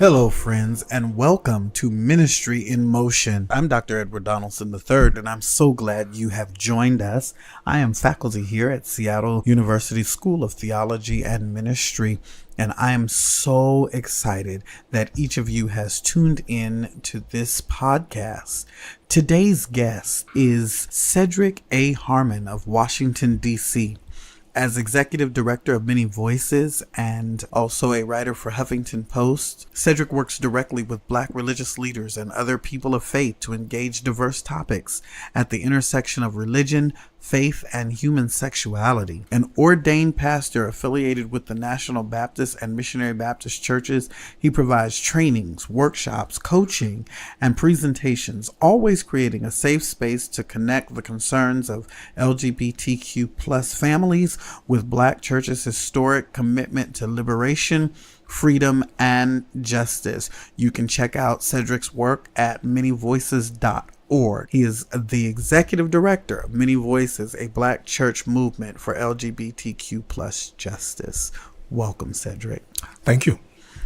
Hello, friends, and welcome to Ministry in Motion. I'm Dr. Edward Donalson III, and I'm so glad you have joined us. I am faculty here at Seattle University School of Theology and Ministry, and I am so excited that each of you has tuned in to this podcast. Today's guest is Cedric A. Harmon of Washington, D.C. As executive director of Many Voices and also a writer for Huffington Post, Cedric works directly with Black religious leaders and other people of faith to engage diverse topics at the intersection of religion, faith, and human sexuality. An ordained pastor affiliated with the National Baptist and Missionary Baptist churches, he provides trainings, workshops, coaching, and presentations, always creating a safe space to connect the concerns of LGBTQ plus families with Black churches' historic commitment to liberation, freedom, and justice. You can check out Cedric's work at manyvoices.org. He is the executive director of Many Voices, a Black church movement for LGBTQ plus justice. Welcome, Cedric. Thank you.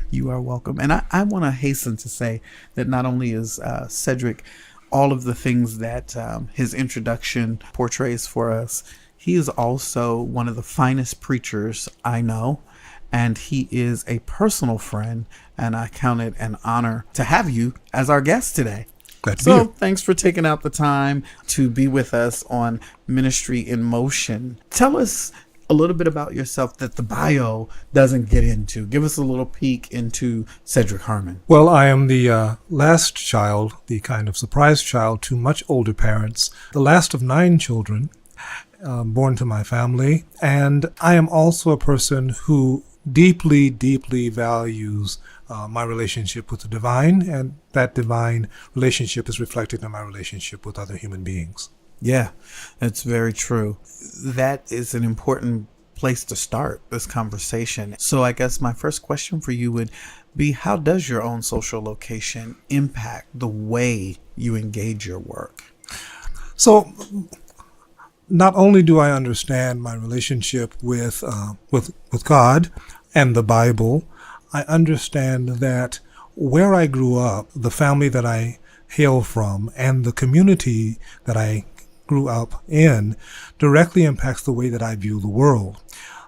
You are welcome. And I want to hasten to say that not only is Cedric all of the things that his introduction portrays for us, he is also one of the finest preachers I know. And he is a personal friend, and I count it an honor to have you as our guest today. Glad to be here. Thanks for taking out the time to be with us on Ministry in Motion. Tell us a little bit about yourself that the bio doesn't get into. Give us a little peek into Cedric Harmon. Well, I am the last child, the kind of surprise child to much older parents, the last of 9 children born to my family. And I am also a person who deeply, deeply values my relationship with the divine, and that divine relationship is reflected in my relationship with other human beings. Yeah, that's very true. That is an important place to start this conversation. So I guess my first question for you would be, how does your own social location impact the way you engage your work? So not only do I understand my relationship with God and the Bible, I understand that where I grew up, the family that I hail from, and the community that I grew up in directly impacts the way that I view the world.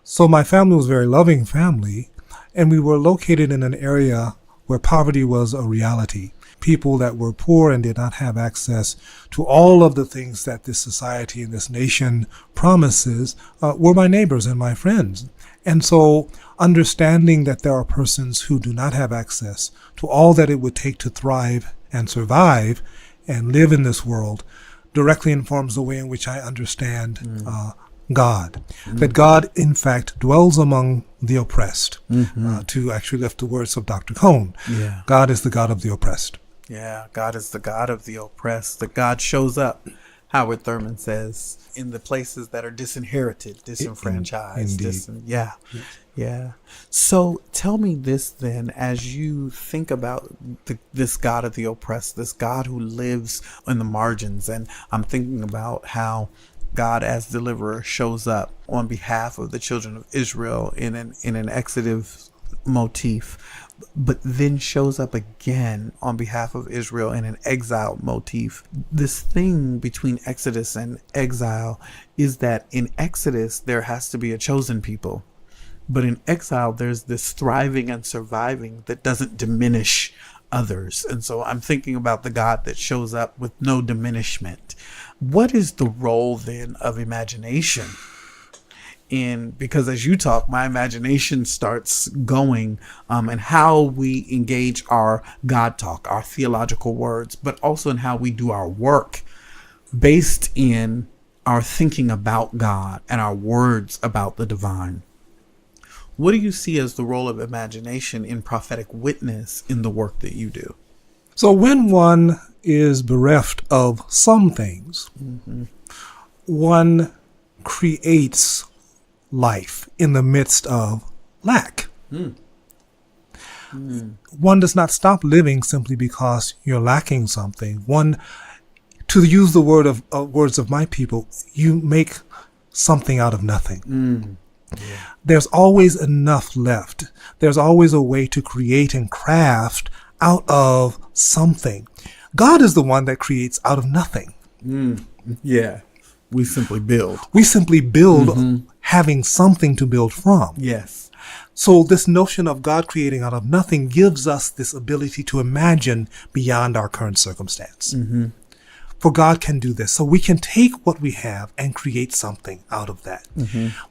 So my family was a very loving family, and we were located in an area where poverty was a reality. People that were poor and did not have access to all of the things that this society and this nation promises were my neighbors and my friends. And so understanding that there are persons who do not have access to all that it would take to thrive and survive and live in this world directly informs the way in which I understand God. That God, in fact, dwells among the oppressed. To actually lift the words of Dr. Cone. Yeah. God is the God of the oppressed. Yeah, God is the God of the oppressed. That God shows up, Howard Thurman says, in the places that are disinherited, disenfranchised. Yeah. So tell me this then, as you think about this God of the oppressed, this God who lives in the margins, and I'm thinking about how God as deliverer shows up on behalf of the children of Israel in an Exodus motif, but then shows up again on behalf of Israel in an exile motif. This thing between Exodus and exile is that in Exodus, there has to be a chosen people. But in exile, there's this thriving and surviving that doesn't diminish others. And so I'm thinking about the God that shows up with no diminishment. What is the role then of imagination? Because as you talk, my imagination starts going and how we engage our God talk, our theological words, but also in how we do our work based in our thinking about God and our words about the divine. What do you see as the role of imagination in prophetic witness in the work that you do? So when one is bereft of some things, one creates life in the midst of lack. One does not stop living simply because you're lacking something. One, to use the words of my people, you make something out of nothing. There's always enough left. There's always a way to create and craft out of something. God is the one that creates out of nothing. Yeah. We simply build. We simply build having something to build from. Yes. So this notion of God creating out of nothing gives us this ability to imagine beyond our current circumstance. For God can do this. So we can take what we have and create something out of that,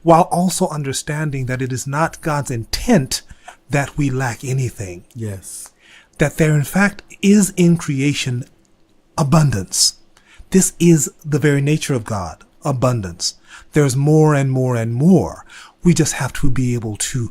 while also understanding that it is not God's intent that we lack anything. Yes. That there in fact is in creation abundance. This is the very nature of God, abundance. There's more and more and more. We just have to be able to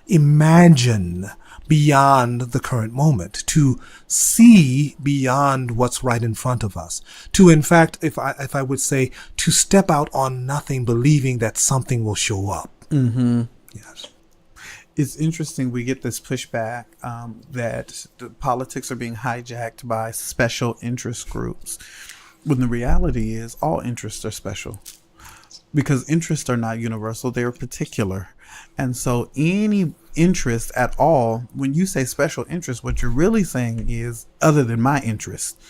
imagine beyond the current moment, to see beyond what's right in front of us, to, in fact, if I would say, to step out on nothing, believing that something will show up. Yes. It's interesting. We get this pushback that the politics are being hijacked by special interest groups, when the reality is all interests are special, because interests are not universal, they're particular. And so any interest at all, when you say special interest, what you're really saying is other than my interest.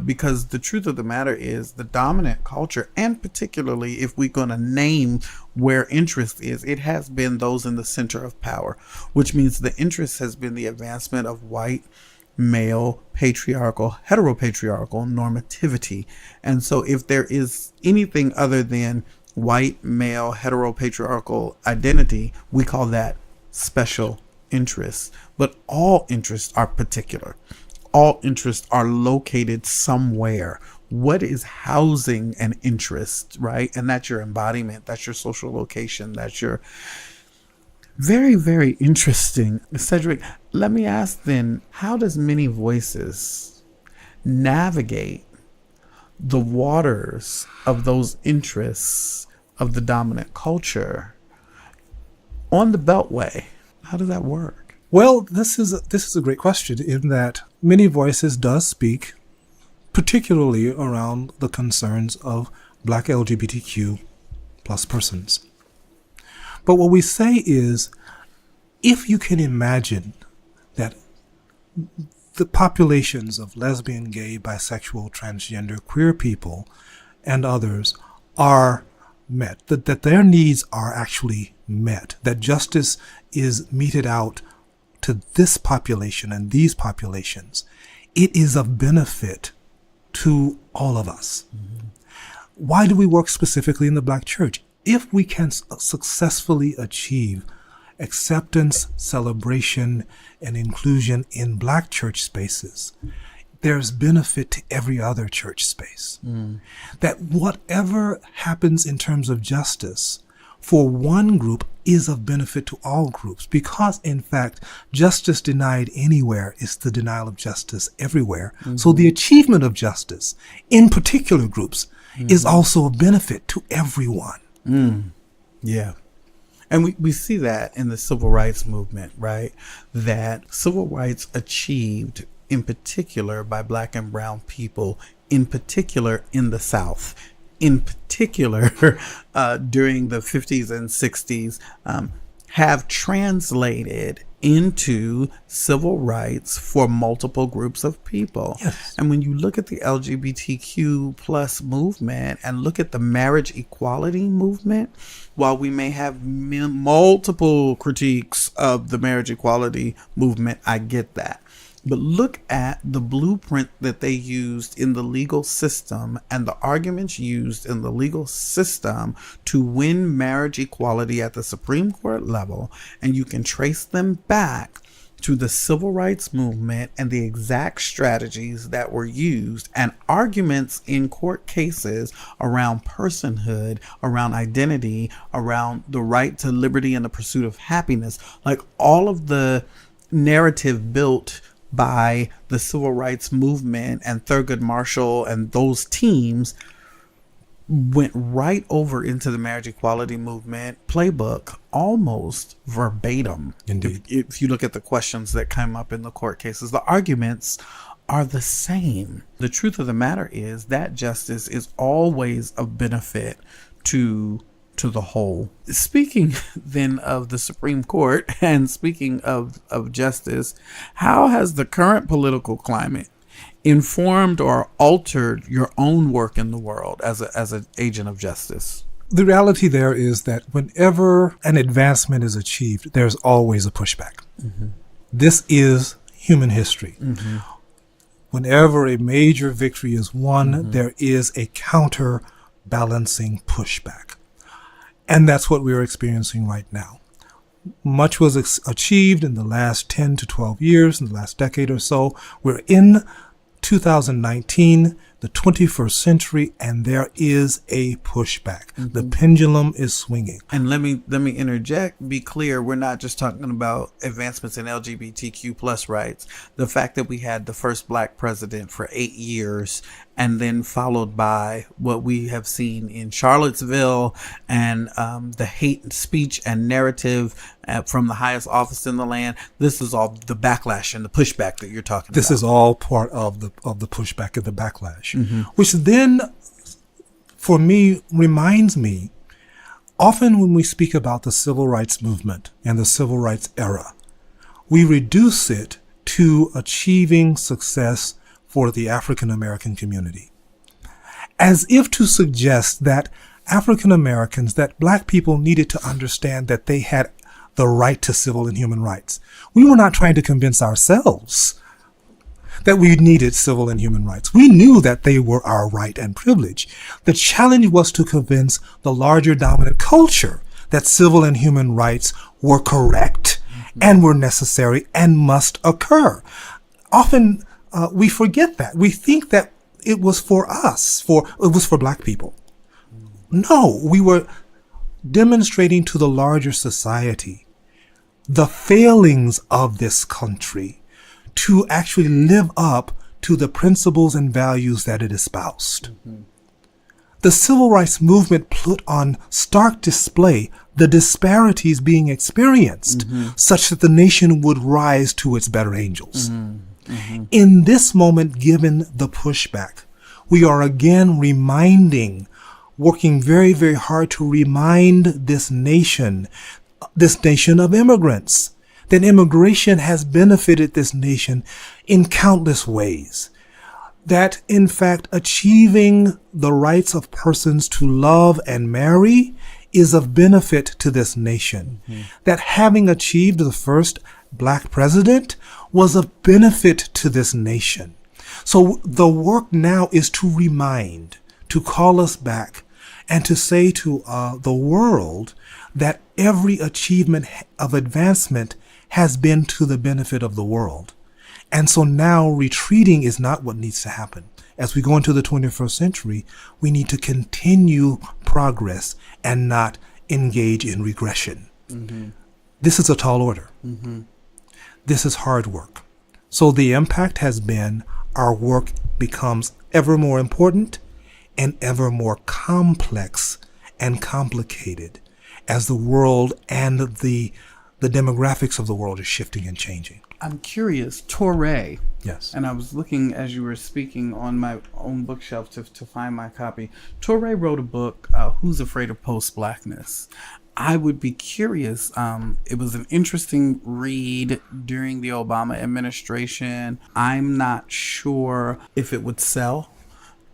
Because the truth of the matter is the dominant culture, and particularly if we're going to name where interest is, it has been those in the center of power, which means the interest has been the advancement of white, male, patriarchal, heteropatriarchal normativity. And so if there is anything other than white, male, heteropatriarchal identity, we call that special interests. But all interests are particular. All interests are located somewhere. What is housing an interest, right? And that's your embodiment. That's your social location. That's your very, very interesting. Cedric, let me ask then, how does Many Voices navigate the waters of those interests of the dominant culture on the Beltway? How does that work? Well, this is a great question, in that Many Voices does speak particularly around the concerns of Black LGBTQ plus persons. But what we say is, if you can imagine that the populations of lesbian, gay, bisexual, transgender, queer people and others are met, that their needs are actually met, that justice is meted out to this population and these populations, it is of benefit to all of us. Why do we work specifically in the Black church? If we can successfully achieve acceptance, celebration, and inclusion in Black church spaces, there's benefit to every other church space. That whatever happens in terms of justice for one group is of benefit to all groups, because in fact, justice denied anywhere is the denial of justice everywhere. So the achievement of justice in particular groups is also a benefit to everyone. Yeah. And we see that in the civil rights movement, right? That civil rights achieved in particular by Black and brown people, in particular in the South, in particular during the 50s and 60s, have translated into civil rights for multiple groups of people. Yes. And when you look at the LGBTQ plus movement and look at the marriage equality movement, while we may have multiple critiques of the marriage equality movement, I get that. But look at the blueprint that they used in the legal system and the arguments used in the legal system to win marriage equality at the Supreme Court level, and you can trace them back to the civil rights movement and the exact strategies that were used and arguments in court cases around personhood, around identity, around the right to liberty and the pursuit of happiness. Like all of the narrative built by the civil rights movement and Thurgood Marshall and those teams went right over into the marriage equality movement playbook almost verbatim. Indeed. If you look at the questions that come up in the court cases, the arguments are the same. The truth of the matter is that justice is always of benefit to to the whole. Speaking then of the Supreme Court and speaking of justice, how has the current political climate informed or altered your own work in the world as an agent of justice? The reality there is that whenever an advancement is achieved, there's always a pushback. Mm-hmm. This is human history. Mm-hmm. Whenever a major victory is won, mm-hmm. there is a counterbalancing pushback. And that's what we're experiencing right now. Much was achieved in the last 10 to 12 years, in the last decade or so. We're in 2019, the 21st century, and there is a pushback. Mm-hmm. The pendulum is swinging. And let me interject, be clear, we're not just talking about advancements in LGBTQ plus rights. The fact that we had the first Black president for 8 years, and then followed by what we have seen in Charlottesville and the hate speech and narrative from the highest office in the land. This is all the backlash and the pushback that you're talking about. This is all part of the pushback and the backlash, mm-hmm. which then, for me, reminds me, often when we speak about the civil rights movement and the civil rights era, we reduce it to achieving success for the African American community, as if to suggest that African Americans, that Black people needed to understand that they had the right to civil and human rights. We were not trying to convince ourselves that we needed civil and human rights. We knew that they were our right and privilege. The challenge was to convince the larger dominant culture that civil and human rights were correct mm-hmm. and were necessary and must occur. Often we forget that. We think that it was for us, it was for Black people. No, we were demonstrating to the larger society the failings of this country to actually live up to the principles and values that it espoused. Mm-hmm. The civil rights movement put on stark display the disparities being experienced, mm-hmm. such that the nation would rise to its better angels. Mm-hmm. Mm-hmm. In this moment, given the pushback, we are again working very, very hard to remind this nation of immigrants, that immigration has benefited this nation in countless ways. That, in fact, achieving the rights of persons to love and marry is of benefit to this nation. Mm-hmm. That having achieved the first Black president was of benefit to this nation. So the work now is to remind, to call us back, and to say to the world that every achievement of advancement has been to the benefit of the world. And so now retreating is not what needs to happen. As we go into the 21st century, we need to continue progress and not engage in regression. Mm-hmm. This is a tall order. Mm-hmm. This is hard work. So the impact has been our work becomes ever more important and ever more complex and complicated as the world and the demographics of the world is shifting and changing. I'm curious, Torrey. Yes. And I was looking as you were speaking on my own bookshelf to find my copy. Torrey wrote a book, Who's Afraid of Post-Blackness? I would be curious. It was an interesting read during the Obama administration. I'm not sure if it would sell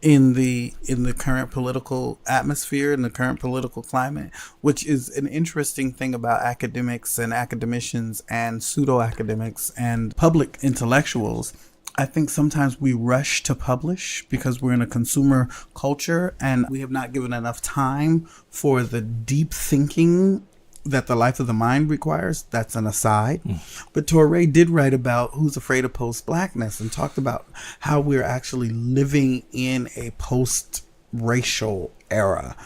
in the current political atmosphere, in the current political climate, which is an interesting thing about academics and academicians and pseudo-academics and public intellectuals. I think sometimes we rush to publish because we're in a consumer culture and we have not given enough time for the deep thinking that the life of the mind requires. That's an aside. But Torrey did write about Who's Afraid of Post-Blackness and talked about how we're actually living in a post-racial era.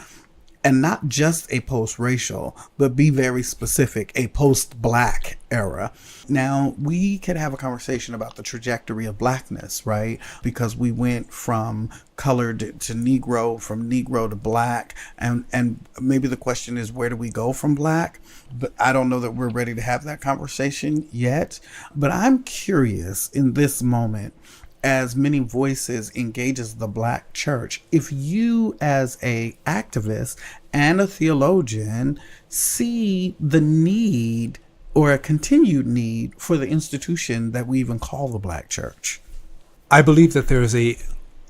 And not just a post-racial, but be very specific, a post-Black era. Now, we could have a conversation about the trajectory of Blackness, right? Because we went from colored to Negro, from Negro to Black. And maybe the question is, where do we go from Black? But I don't know that we're ready to have that conversation yet. But I'm curious in this moment, as many voices engages the Black church, if you as a activist and a theologian see the need or a continued need for the institution that we even call the Black church? I believe that there is a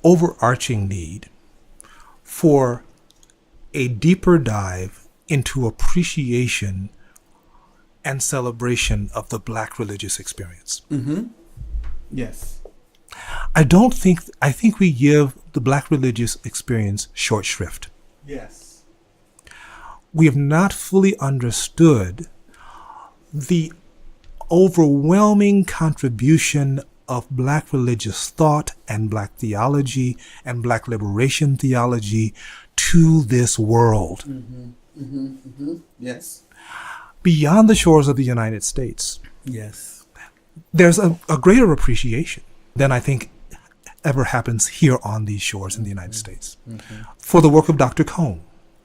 overarching need for a deeper dive into appreciation and celebration of the Black religious experience. Yes. I think we give the Black religious experience short shrift. Yes. We have not fully understood the overwhelming contribution of Black religious thought and Black theology and Black liberation theology to this world. Yes. Beyond the shores of the United States, Yes. there's a greater appreciation than I think ever happens here on these shores in the United States for the work of Dr. Cone.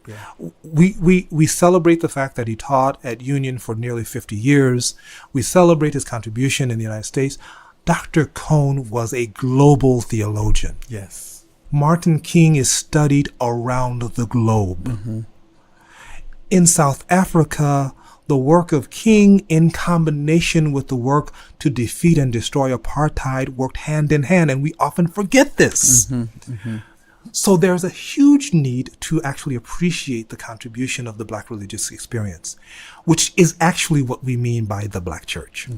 Yeah. We celebrate the fact that he taught at Union for nearly 50 years. We celebrate his contribution in the United States. Dr. Cone was a global theologian. Yes. Martin King is studied around the globe. In South Africa, the work of King in combination with the work to defeat and destroy apartheid worked hand in hand, and we often forget this. So there's a huge need to actually appreciate the contribution of the Black religious experience, which is actually what we mean by the Black church.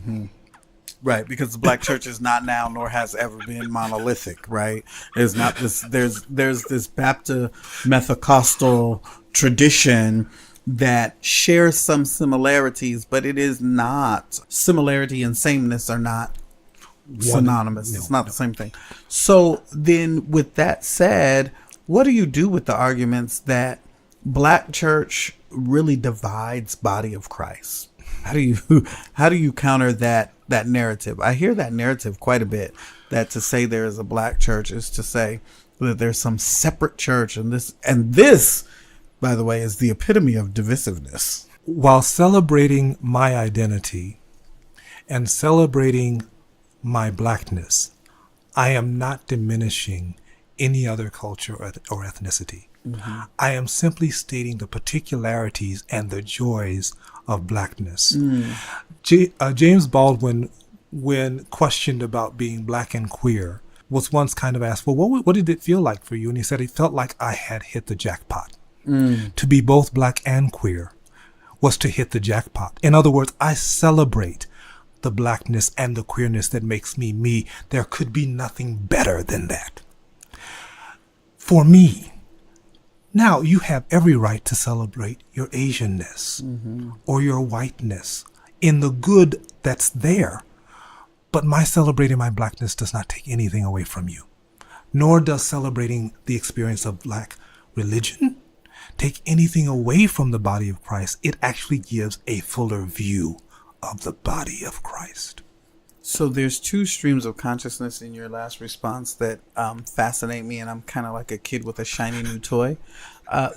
Right, because the Black church is not now nor has ever been monolithic, right? There's not this there's this Baptist Methodist tradition that shares some similarities, but it is not. Similarity and sameness are not synonymous. It's not the same thing. So then with that said, what do you do with the arguments that Black church really divides body of Christ? How do you counter that narrative? I hear that narrative quite a bit, that to say there is a Black church is to say that there's some separate church, and this, by the way, is the epitome of divisiveness. While celebrating my identity and celebrating my Blackness, I am not diminishing any other culture or ethnicity. I am simply stating the particularities and the joys of Blackness. James Baldwin, when questioned about being Black and queer, was once kind of asked, well, what did it feel like for you? And he said, it felt like I had hit the jackpot. To be both Black and queer was to hit the jackpot. In other words, I celebrate the Blackness and the queerness that makes me me. There could be nothing better than that for me. Now, you have every right to celebrate your Asianness or your whiteness in the good that's there. But my celebrating my Blackness does not take anything away from you, nor does celebrating the experience of Black religion take anything away from the body of Christ. It actually gives a fuller view of the body of Christ. So there's two streams of consciousness in your last response that fascinate me, and I'm kind of like a kid with a shiny new toy.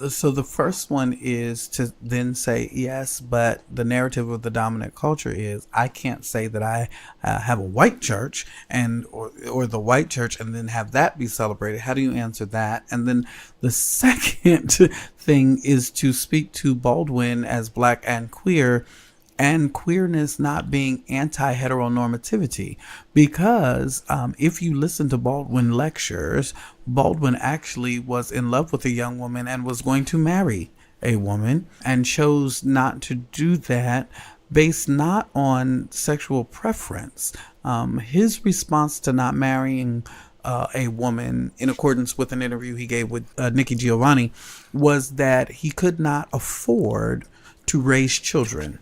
So the first one is to then say, yes, but the narrative of the dominant culture is I can't say that I have a white church or the white church and then have that be celebrated. How do you answer that? And then the second thing is to speak to Baldwin as Black and queer, and queerness not being anti-heteronormativity, because if you listen to Baldwin lectures, Baldwin actually was in love with a young woman and was going to marry a woman and chose not to do that based not on sexual preference. His response to not marrying a woman, in accordance with an interview he gave with Nikki Giovanni, was that he could not afford to raise children.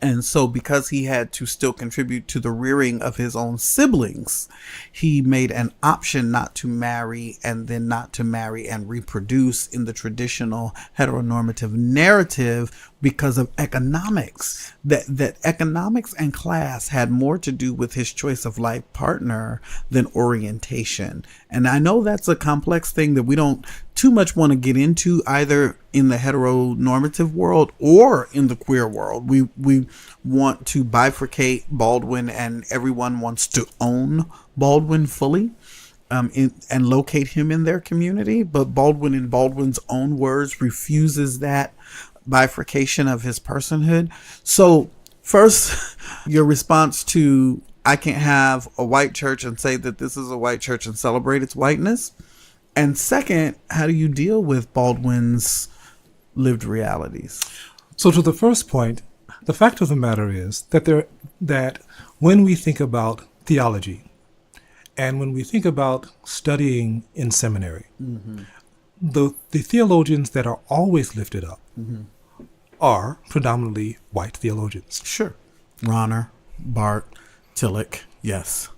And so because he had to still contribute to the rearing of his own siblings, he made an option not to marry, and then not to marry and reproduce in the traditional heteronormative narrative because of economics. That economics and class had more to do with his choice of life partner than orientation. And I know that's a complex thing that we don't too much want to get into, either in the heteronormative world or in the queer world. We want to bifurcate Baldwin, and everyone wants to own Baldwin fully. and locate him in their community. But Baldwin, in Baldwin's own words, refuses that bifurcation of his personhood. So first, your response to I can't have a white church and say that this is a white church and celebrate its whiteness. And second, how do you deal with Baldwin's lived realities? So to the first point, the fact of the matter is that when we think about theology and when we think about studying in seminary, the theologians that are always lifted up are predominantly white theologians. Sure. Ronner, Bart, Tillich, yes.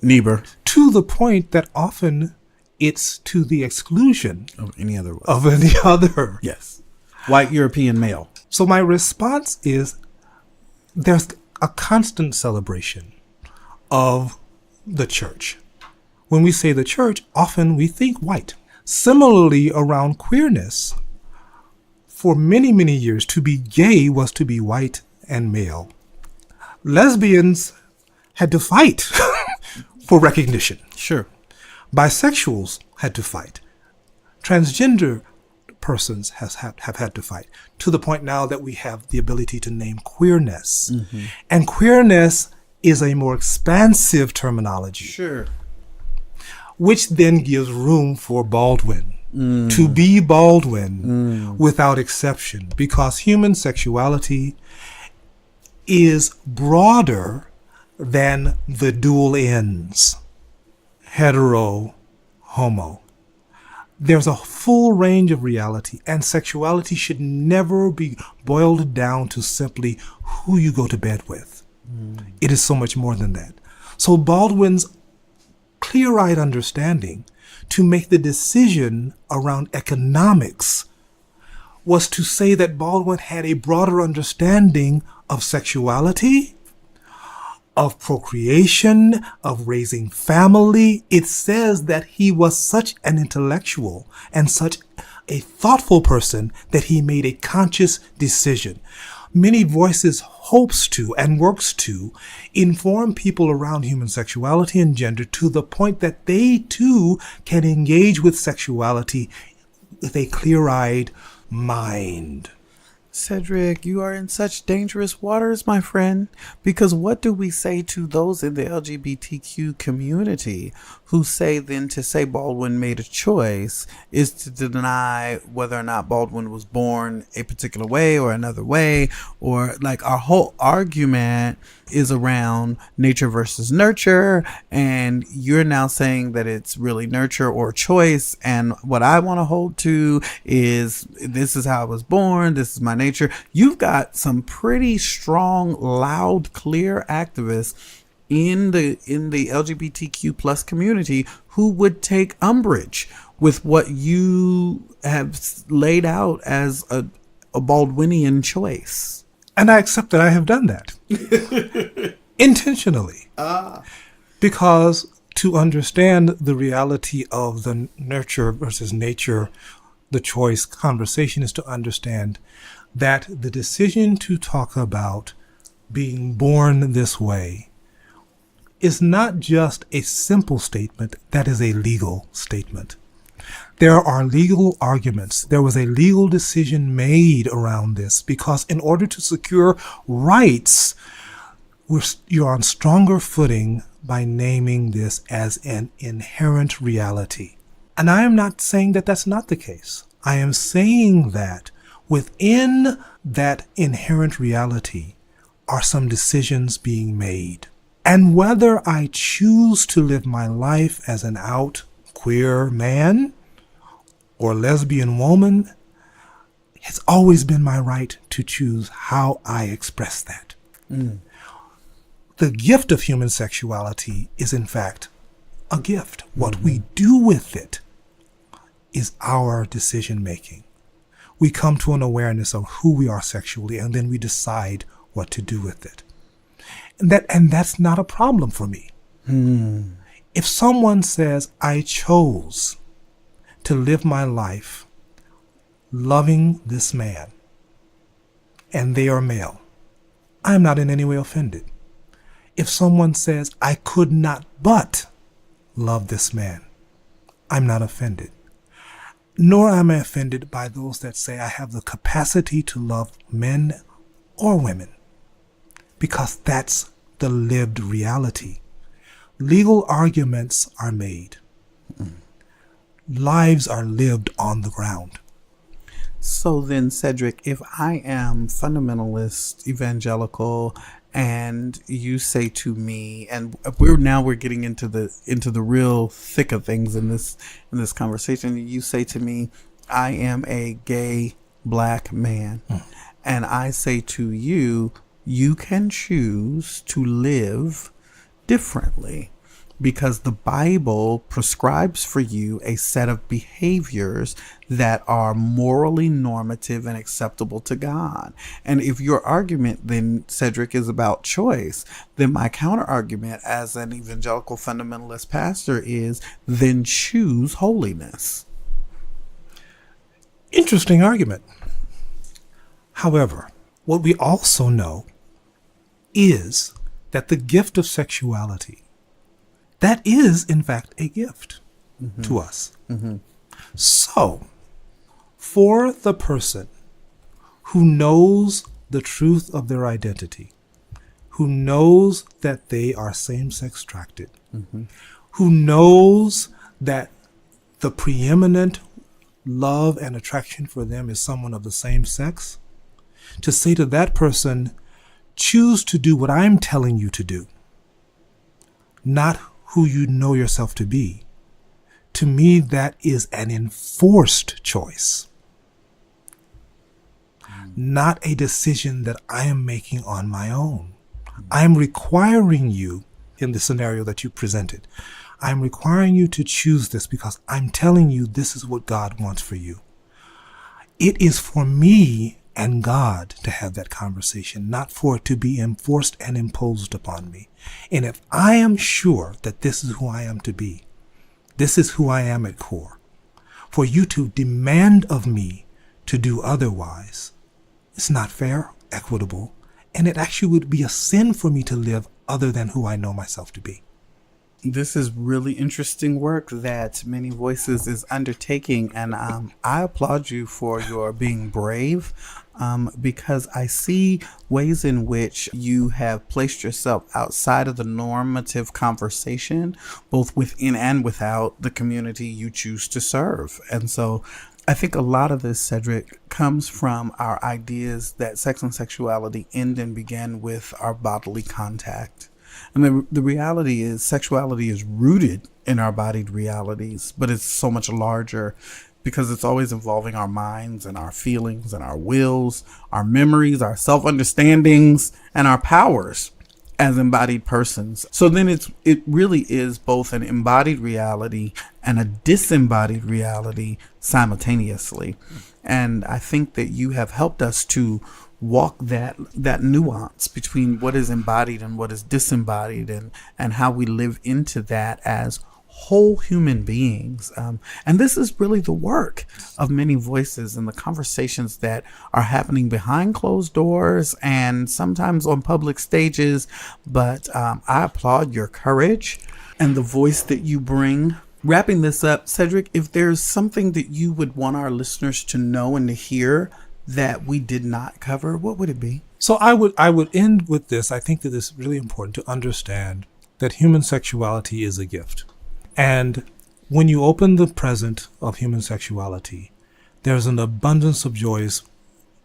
Niebuhr. To the point that often it's to the exclusion Of any other way. of any other. Yes. White European male. So my response is there's a constant celebration of the church. When we say the church, often we think white. Similarly, around queerness, for many, many years, to be gay was to be white and male. Lesbians had to fight for recognition. Sure. Bisexuals had to fight. Transgender persons have had to fight, to the point now that we have the ability to name queerness. And queerness is a more expansive terminology, Sure. which then gives room for Baldwin to be Baldwin without exception, because human sexuality is broader than the dual ends, hetero, homo. There's a full range of reality, and sexuality should never be boiled down to simply who you go to bed with. It is so much more than that. So Baldwin's clear-eyed understanding to make the decision around economics was to say that Baldwin had a broader understanding of sexuality, of procreation, of raising family. It says that he was such an intellectual and such a thoughtful person that he made a conscious decision. Many Voices hopes to and works to inform people around human sexuality and gender to the point that they too can engage with sexuality with a clear-eyed mind. Cedric, you are in such dangerous waters, my friend, because what do we say to those in the LGBTQ community who say then to say Baldwin made a choice is to deny whether or not Baldwin was born a particular way or another way, or like our whole argument is around nature versus nurture, and you're now saying that it's really nurture or choice, and what I want to hold to is this is how I was born, this is my nature. You've got some pretty strong, loud, clear activists in the LGBTQ plus community who would take umbrage with what you have laid out as a Baldwinian choice. And I accept that I have done that. Intentionally. Because to understand the reality of the nurture versus nature, the choice conversation is to understand that the decision to talk about being born this way is not just a simple statement, that is a legal statement. There are legal arguments. There was a legal decision made around this because in order to secure rights, you're on stronger footing by naming this as an inherent reality. And I am not saying that that's not the case. I am saying that within that inherent reality are some decisions being made. And whether I choose to live my life as an out queer man or lesbian woman, it's always been my right to choose how I express that. The gift of human sexuality is, in fact, a gift. What we do with it is our decision making. We come to an awareness of who we are sexually, and then we decide what to do with it. And that's not a problem for me. If someone says, I chose to live my life loving this man, and they are male, I'm not in any way offended. If someone says, I could not but love this man. I'm not offended. Nor am I offended by those that say I have the capacity to love men or women, because that's the lived reality. Legal arguments are made. Lives are lived on the ground. So then, Cedric, if I am fundamentalist, evangelical, and you say to me, and we're getting into the real thick of things in this conversation. You say to me, I am a gay black man, and I say to you, you can choose to live differently, because the Bible prescribes for you a set of behaviors that are morally normative and acceptable to God. And if your argument then, Cedric, is about choice, then my counter argument as an evangelical fundamentalist pastor is, then choose holiness. Interesting argument. However, what we also know is that the gift of sexuality, that is, in fact, a gift to us. So, for the person who knows the truth of their identity, who knows that they are same-sex attracted, who knows that the preeminent love and attraction for them is someone of the same sex, to say to that person, choose to do what I'm telling you to do, not who you know yourself to be. To me, that is an enforced choice, not a decision that I am making on my own. I am requiring you, in the scenario that you presented, I'm requiring you to choose this because I'm telling you this is what God wants for you. It is for me and God to have that conversation, not for it to be enforced and imposed upon me. And if I am sure that this is who I am to be, this is who I am at core, for you to demand of me to do otherwise, it's not fair, equitable, and it actually would be a sin for me to live other than who I know myself to be. This is really interesting work that Many Voices is undertaking, and I applaud you for your being brave, because I see ways in which you have placed yourself outside of the normative conversation, both within and without the community you choose to serve. And so I think a lot of this, Cedric, comes from our ideas that sex and sexuality end and begin with our bodily contact. And the reality is, sexuality is rooted in our bodied realities, but it's so much larger because it's always involving our minds and our feelings and our wills, our memories, our self-understandings, and our powers as embodied persons. So then it really is both an embodied reality and a disembodied reality simultaneously. And I think that you have helped us to walk that nuance between what is embodied and what is disembodied, and how we live into that as whole human beings. And this is really the work of Many Voices and the conversations that are happening behind closed doors and sometimes on public stages. But I applaud your courage and the voice that you bring. Wrapping this up, Cedric, if there's something that you would want our listeners to know and to hear that we did not cover, what would it be? So I would end with this. I think that it's really important to understand that human sexuality is a gift. And when you open the present of human sexuality, there's an abundance of joys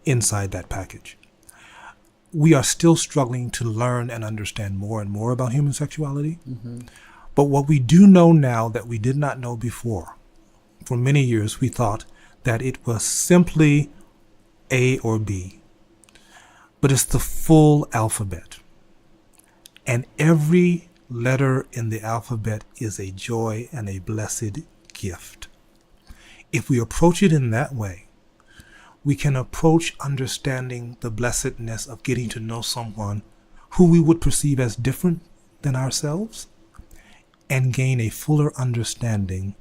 inside that package. We are still struggling to learn and understand more and more about human sexuality. But what we do know now that we did not know before, for many years we thought that it was simply A or B, but it's the full alphabet. And every letter in the alphabet is a joy and a blessed gift. If we approach it in that way, we can approach understanding the blessedness of getting to know someone who we would perceive as different than ourselves, and gain a fuller understanding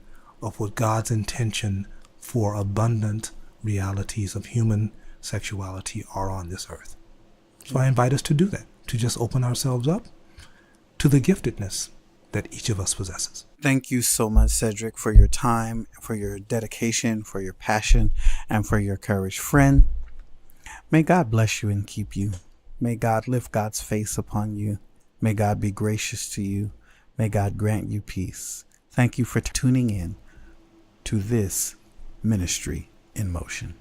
of what God's intention for abundant realities of human sexuality are on this earth. So I invite us to do that, to just open ourselves up to the giftedness that each of us possesses. Thank you so much, Cedric, for your time, for your dedication, for your passion, and for your courage. Friend, may God bless you and keep you. May God lift God's face upon you. May God be gracious to you. May God grant you peace. Thank you for tuning in to this Ministry in Motion.